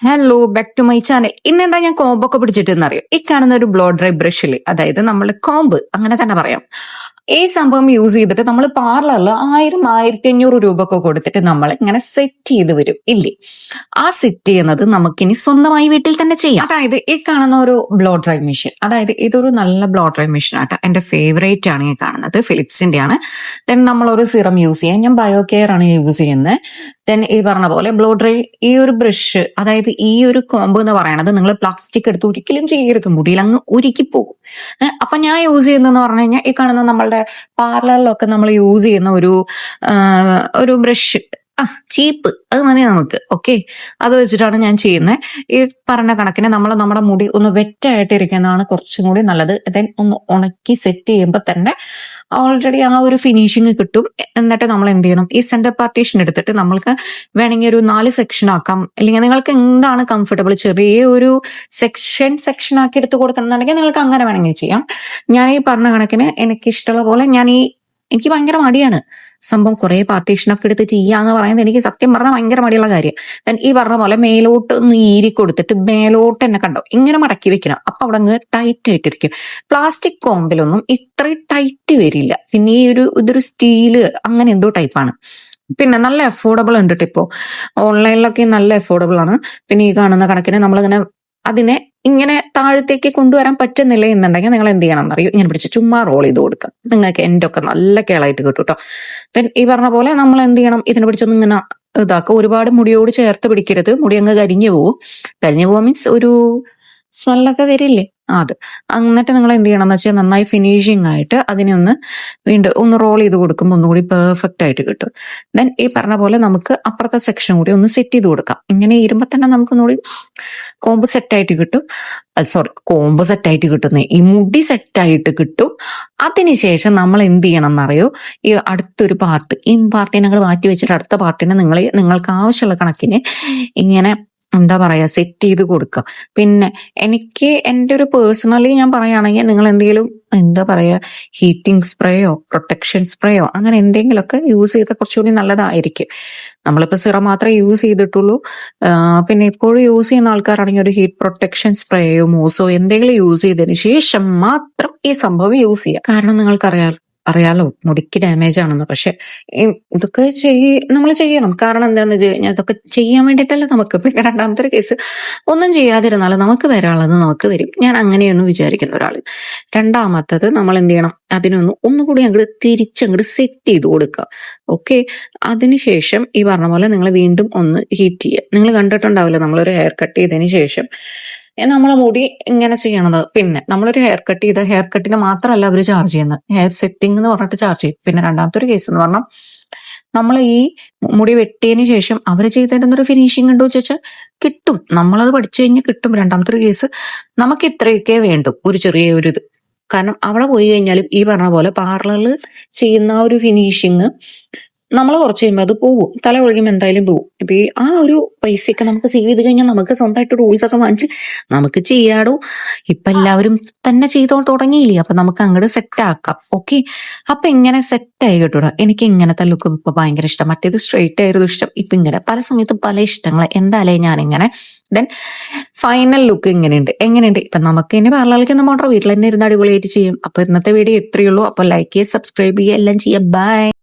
Hello, back to my channel. ഇന്നെന്താ ഞാൻ കോമ്പൊക്കെ പിടിച്ചിട്ടെന്ന് അറിയോ? ഈ കാണുന്ന ഒരു ബ്ലോ ഡ്രൈ ബ്രഷിൽ, അതായത് നമ്മളുടെ കോമ്പ് അങ്ങനെ തന്നെ പറയാം, ഈ സംഭവം യൂസ് ചെയ്തിട്ട് നമ്മൾ പാർലറിൽ 1000-1500 ഒക്കെ കൊടുത്തിട്ട് നമ്മൾ ഇങ്ങനെ സെറ്റ് ചെയ്ത് വരും ഇല്ലേ? ആ സെറ്റ് ചെയ്യുന്നത് നമുക്കിനി സ്വന്തമായി വീട്ടിൽ തന്നെ ചെയ്യാം. അതായത് ഈ കാണുന്ന ഒരു ബ്ലോ ഡ്രൈ മെഷീൻ, അതായത് ഇതൊരു നല്ല ബ്ലോ ഡ്രൈ മെഷീൻ ആട്ടോ. എന്റെ ഫേവറേറ്റ് ആണ് ഈ കാണുന്നത്, ഫിലിപ്സിന്റെ ആണ്. ദെൻ നമ്മളൊരു സിറം യൂസ് ചെയ്യാം. ഞാൻ ബയോകെയർ ആണ് യൂസ് ചെയ്യുന്നത്. ദെൻ ഈ പറഞ്ഞ പോലെ ബ്ലോ ഡ്രൈ, ഈ ഒരു ബ്രഷ്, അതായത് ഈ ഒരു കോമ്പ് എന്ന് പറയുന്നത് നിങ്ങൾ പ്ലാസ്റ്റിക് എടുത്ത് ഒരിക്കലും ചെയ്യരുത്, മുടിയിൽ അങ്ങ് ഉരുക്കി പോകും. അപ്പൊ ഞാൻ യൂസ് ചെയ്യുന്നതെന്ന് പറഞ്ഞു കഴിഞ്ഞാൽ ഈ കാണുന്ന നമ്മളുടെ പാർലറിലൊക്കെ നമ്മൾ യൂസ് ചെയ്യുന്ന ഒരു ബ്രഷ്, ചീപ്പ്, അത് മതി നമുക്ക്. ഓക്കെ, അത് വെച്ചിട്ടാണ് ഞാൻ ചെയ്യുന്നത്. ഈ പറഞ്ഞ കണക്കിന് നമ്മുടെ മുടി ഒന്ന് വെറ്റായിട്ടിരിക്കുന്നതാണ് കുറച്ചും കൂടി നല്ലത്. ദെൻ ഒന്ന് ഉണക്കി സെറ്റ് ചെയ്യുമ്പോൾ തന്നെ ഓൾറെഡി ആ ഒരു ഫിനിഷിങ് കിട്ടും. എന്നിട്ട് നമ്മൾ എന്ത് ചെയ്യണം, ഈ സെന്റർ പാർട്ടീഷൻ എടുത്തിട്ട് നമ്മൾക്ക് വേണമെങ്കിൽ ഒരു 4 സെക്ഷൻ ആക്കാം, അല്ലെങ്കിൽ നിങ്ങൾക്ക് എന്താണ് കംഫർട്ടബിൾ, ചെറിയ ഒരു സെക്ഷൻ ആക്കി എടുത്ത് കൊടുക്കണമെന്നുണ്ടെങ്കിൽ നിങ്ങൾക്ക് അങ്ങനെ വേണമെങ്കിൽ ചെയ്യാം. ഞാൻ ഈ പറഞ്ഞ കണക്കിന് എനിക്ക് ഇഷ്ടമുള്ള പോലെ എനിക്ക് ഭയങ്കര മടിയാണ് സംഭവം കുറെ പാർട്ടീഷനൊക്കെ എടുത്ത് ചെയ്യാന്ന് പറയുന്നത്. എനിക്ക് സത്യം പറഞ്ഞാൽ ഭയങ്കര മടിയുള്ള കാര്യം. ദെൻ ഈ പറഞ്ഞ പോലെ മേലോട്ട് ഒന്ന് ഈരി കൊടുത്തിട്ട് മേലോട്ട് തന്നെ കണ്ടോ ഇങ്ങനെ മടക്കി വെക്കണം. അപ്പൊ അവിടെ അങ്ങ് ടൈറ്റ് ആയിട്ടിരിക്കും. പ്ലാസ്റ്റിക് കോമ്പിലൊന്നും ഇത്രയും ടൈറ്റ് വരില്ല. പിന്നെ ഇതൊരു സ്റ്റീല് അങ്ങനെ എന്തോ ടൈപ്പാണ്. പിന്നെ നല്ല അഫോർഡബിൾ ഉണ്ട് ഇപ്പോ ഓൺലൈനിലൊക്കെ, നല്ല അഫോർഡബിൾ ആണ്. പിന്നെ ഈ കാണുന്ന കണക്കിന് നമ്മളിങ്ങനെ അതിനെ ഇങ്ങനെ താഴത്തേക്ക് കൊണ്ടുവരാൻ പറ്റുന്നില്ല എന്നുണ്ടെങ്കിൽ നിങ്ങൾ എന്ത് ചെയ്യണം എന്നറിയോ, ഇങ്ങനെ പിടിച്ച് ചുമ്മാ റോൾ ചെയ്ത് കൊടുക്കാം. നിങ്ങൾക്ക് എൻ്റെ ഒക്കെ നല്ല കേളായിട്ട് കിട്ടും കേട്ടോ. ദെൻ ഈ പറഞ്ഞ പോലെ നമ്മൾ എന്ത് ചെയ്യണം, ഇതിനെ പിടിച്ചൊന്നും ഇങ്ങനെ ഇതാക്കുക. ഒരുപാട് മുടിയോട് ചേർത്ത് പിടിക്കരുത്, മുടി അങ്ങ് കരിഞ്ഞു പോവും മീൻസ് ഒരു സ്മെല്ലൊക്കെ വരില്ലേ, അത്. എന്നിട്ട് നിങ്ങൾ എന്ത് ചെയ്യണം എന്ന് വെച്ചാൽ നന്നായി ഫിനിഷിംഗ് ആയിട്ട് അതിനെ വീണ്ടും ഒന്ന് റോൾ ചെയ്ത് കൊടുക്കുമ്പോൾ ഒന്നുകൂടി പെർഫെക്റ്റ് ആയിട്ട് കിട്ടും. ദെൻ ഈ പറഞ്ഞ പോലെ നമുക്ക് അപ്പുറത്തെ സെക്ഷൻ കൂടി ഒന്ന് സെറ്റ് ചെയ്ത് കൊടുക്കാം. ഇങ്ങനെ ഇരുമ്പോൾ തന്നെ നമുക്ക് ഒന്നുകൂടി കോമ്പ് സെറ്റായിട്ട് കിട്ടും. കോമ്പ് സെറ്റായിട്ട് കിട്ടുന്നേ, ഈ മുടി സെറ്റായിട്ട് കിട്ടും. അതിനുശേഷം നമ്മൾ എന്ത് ചെയ്യണം എന്നറിയോ, ഈ അടുത്തൊരു ഈ പാർട്ടിനെ ഞങ്ങൾ മാറ്റി വെച്ചിട്ട് അടുത്ത പാർട്ടിനെ നിങ്ങൾക്ക് ആവശ്യമുള്ള കണക്കിന് ഇങ്ങനെ എന്താ പറയാ സെറ്റ് ചെയ്ത് കൊടുക്കുക. പിന്നെ എനിക്ക് എൻ്റെ ഒരു പേഴ്സണലി ഞാൻ പറയുകയാണെങ്കിൽ നിങ്ങൾ എന്തെങ്കിലും എന്താ പറയാ ഹീറ്റിംഗ് സ്പ്രേയോ പ്രൊട്ടക്ഷൻ സ്പ്രേയോ അങ്ങനെ എന്തെങ്കിലുമൊക്കെ യൂസ് ചെയ്താൽ കുറച്ചുകൂടി നല്ലതായിരിക്കും. നമ്മളിപ്പോൾ സിറം മാത്രമേ യൂസ് ചെയ്തിട്ടുള്ളൂ. പിന്നെ എപ്പോഴും യൂസ് ചെയ്യുന്ന ആൾക്കാരാണെങ്കിൽ ഒരു ഹീറ്റ് പ്രൊട്ടക്ഷൻ സ്പ്രേയോ മൂസോ എന്തെങ്കിലും യൂസ് ചെയ്തതിന് ശേഷം മാത്രം ഈ സംഭവം യൂസ് ചെയ്യുക. കാരണം നിങ്ങൾക്കറിയാലോ മുടിക്ക് ഡാമേജ് ആണെന്ന്. പക്ഷെ ഇതൊക്കെ നമ്മൾ ചെയ്യണം. കാരണം എന്താണെന്ന് വെച്ച് കഴിഞ്ഞാൽ ഇതൊക്കെ ചെയ്യാൻ വേണ്ടിയിട്ടല്ലേ നമുക്ക്. പിന്നെ രണ്ടാമത്തെ ഒരു കേസ്, ഒന്നും ചെയ്യാതിരുന്നാലും നമുക്ക് വരാനുള്ളത് നമുക്ക് വരും. ഞാൻ അങ്ങനെയൊന്നും വിചാരിക്കുന്ന ഒരാൾ. രണ്ടാമത്തത് നമ്മൾ എന്ത് ചെയ്യണം, ഒന്നുകൂടി തിരിച്ചങ്ങോട്ട് സെറ്റ് ചെയ്ത് കൊടുക്കുക. ഓക്കെ, അതിനുശേഷം ഈ പറഞ്ഞ പോലെ നിങ്ങൾ വീണ്ടും ഒന്ന് ഹീറ്റ് ചെയ്യുക. നിങ്ങൾ കണ്ടിട്ടുണ്ടാവില്ല, നമ്മളൊരു ഹെയർ കട്ട് ചെയ്തതിന് ശേഷം നമ്മളെ മുടി ഇങ്ങനെ ചെയ്യണത്. പിന്നെ നമ്മളൊരു ഹെയർ കട്ടിന് മാത്രമല്ല അവർ ചാർജ് ചെയ്യുന്നത്, ഹെയർ സെറ്റിംഗ് എന്ന് പറഞ്ഞിട്ട് ചാർജ് ചെയ്യും. പിന്നെ രണ്ടാമത്തെ ഒരു കേസ് എന്ന് പറഞ്ഞാൽ നമ്മൾ ഈ മുടി വെട്ടിയതിന് ശേഷം അവർ ചെയ്തിരുന്നൊരു ഫിനിഷിംഗ് ഉണ്ടോ ചോദിച്ചാൽ കിട്ടും. നമ്മളത് പഠിച്ചു കഴിഞ്ഞാൽ കിട്ടും. രണ്ടാമത്തെ ഒരു കേസ്, നമുക്ക് ഇത്രയൊക്കെ വേണ്ടു ഒരു ചെറിയൊരു ഇത്. കാരണം അവിടെ പോയി കഴിഞ്ഞാലും ഈ പറഞ്ഞ പോലെ പാർലറിൽ ചെയ്യുന്ന ഒരു ഫിനിഷിങ് നമ്മൾ കുറച്ച് കഴിയുമ്പോൾ അത് പോവും, തല ഒഴുകുമ്പോൾ എന്തായാലും പോവും. ഇപ്പൊ ആ ഒരു പൈസയൊക്കെ നമുക്ക് സേവ് ചെയ്ത് കഴിഞ്ഞാൽ നമുക്ക് സ്വന്തമായിട്ട് റൂൾസ് ഒക്കെ വാങ്ങിച്ച് നമുക്ക് ചെയ്യാടോ. ഇപ്പൊ എല്ലാവരും തന്നെ ചെയ്തോ തുടങ്ങിയില്ലേ, അപ്പൊ നമുക്ക് അങ്ങോട്ട് സെറ്റ് ആക്കാം. ഓക്കെ, അപ്പൊ ഇങ്ങനെ സെറ്റ് ആയി കേട്ടോ. എനിക്ക് ഇങ്ങനത്തെ ലുക്ക് ഇപ്പൊ ഭയങ്കര ഇഷ്ടം. മറ്റേത് സ്ട്രെയിറ്റ് ആയിരുന്നു ഇഷ്ടം, ഇപ്പൊ ഇങ്ങനെ പല സമയത്തും പല ഇഷ്ടങ്ങൾ. എന്തായാലും ഞാനിങ്ങനെ ദെൻ ഫൈനൽ ലുക്ക് എങ്ങനെയുണ്ട് ഇപ്പൊ നമുക്ക് ഇനി പാർലറിലേക്ക് നമ്മുടെ വീട്ടിൽ തന്നെ ഇരുന്ന് അടിപൊളിയായിട്ട് ചെയ്യും. അപ്പൊ ഇന്നത്തെ വീഡിയോ ഇത്രയുള്ളൂ. അപ്പൊ ലൈക്ക് ചെയ്യുക, സബ്സ്ക്രൈബ് ചെയ്യുക, എല്ലാം ചെയ്യാം. ബൈ.